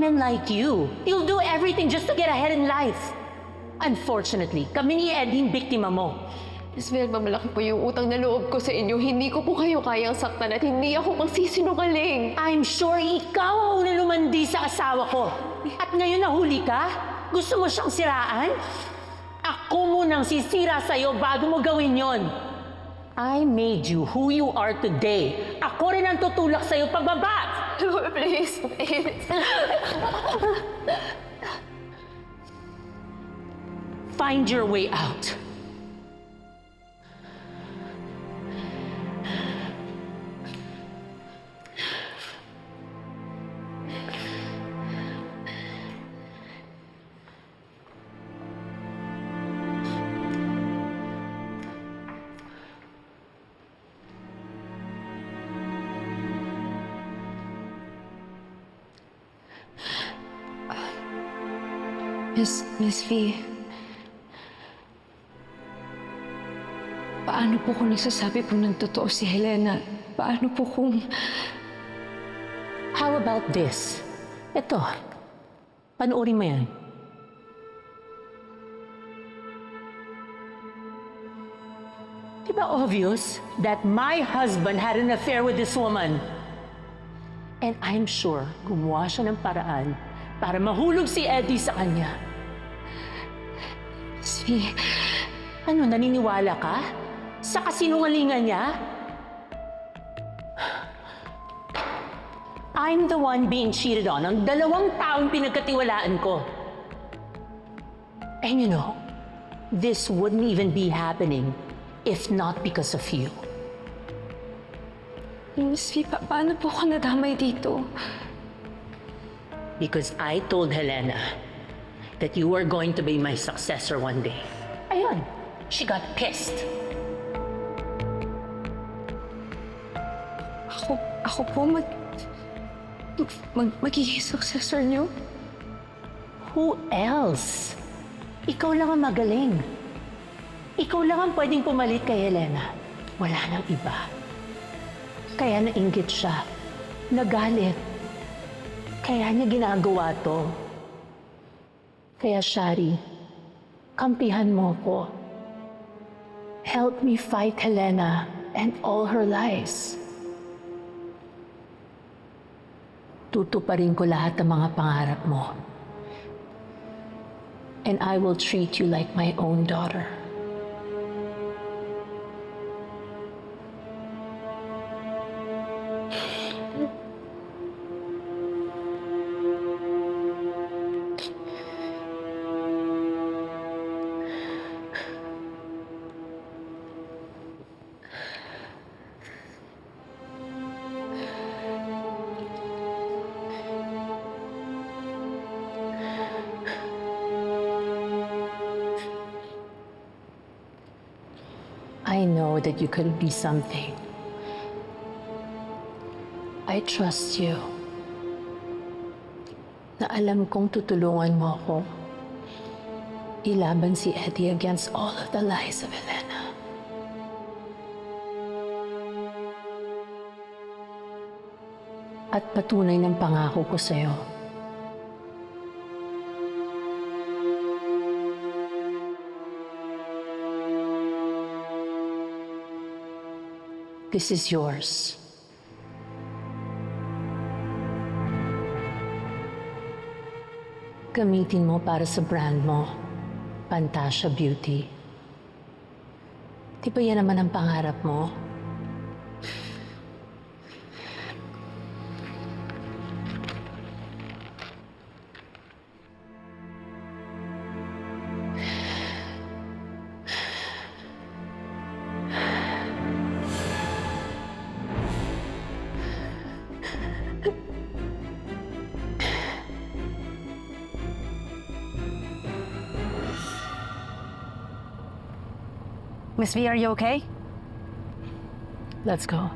women like you. You'll do everything just to get ahead in life. Unfortunately, kami ni Eddie yung biktima mo. Miss Velma, malaki po yung utang na loob ko sa inyo. Hindi ko po kayo kayang saktan at hindi ako magsisinungaling. I'm sure ikaw ang nilumandi sa asawa ko. At ngayon nahuli ka? Gusto mo siyang siraan? Ako munang sisira sa'yo bago mo gawin yon. I made you who you are today. Ako rin ang tutulak sa'yo pababa. Please, please. Find your way out. Miss V, paano po kung nagsasabi po ng totoo si Helena? Paano po kung... How about this? Ito, panoorin mo yan. Di ba obvious that my husband had an affair with this woman? And I'm sure gumawa siya ng paraan para mahulog si Eddie sa kanya. Miss V, Ano, naniniwala ka? Sa kasinungalingan niya? I'm the one being cheated on. Ang dalawang taong pinagkatiwalaan ko. And you know, this wouldn't even be happening if not because of you. Miss V, paano po ako nadamay dito? Because I told Helena that you were going to be my successor one day. Ayun, she got pissed. Ako po magiging successor niyo? Who else? Ikaw lang ang magaling. Ikaw lang ang pwedeng pumalit kay Helena. Wala nang iba. Kaya nainggit siya. Nagalit. Kaya niya ginagawa to. Kaya, Shari, kampihan mo ko. Help me fight Helena and all her lies. Tutuparin ko lahat ng mga pangarap mo. And I will treat you like my own daughter. I know that you could be something. I trust you. Na alam kong tutulungan mo ako ilaban si Eddie against all of the lies of Helena. At patunay ng pangako ko sa'yo. This is yours. Gamitin mo para sa brand mo, Pantasya Beauty. Di ba yan naman ang pangarap mo? Miss V, are you okay? Let's go.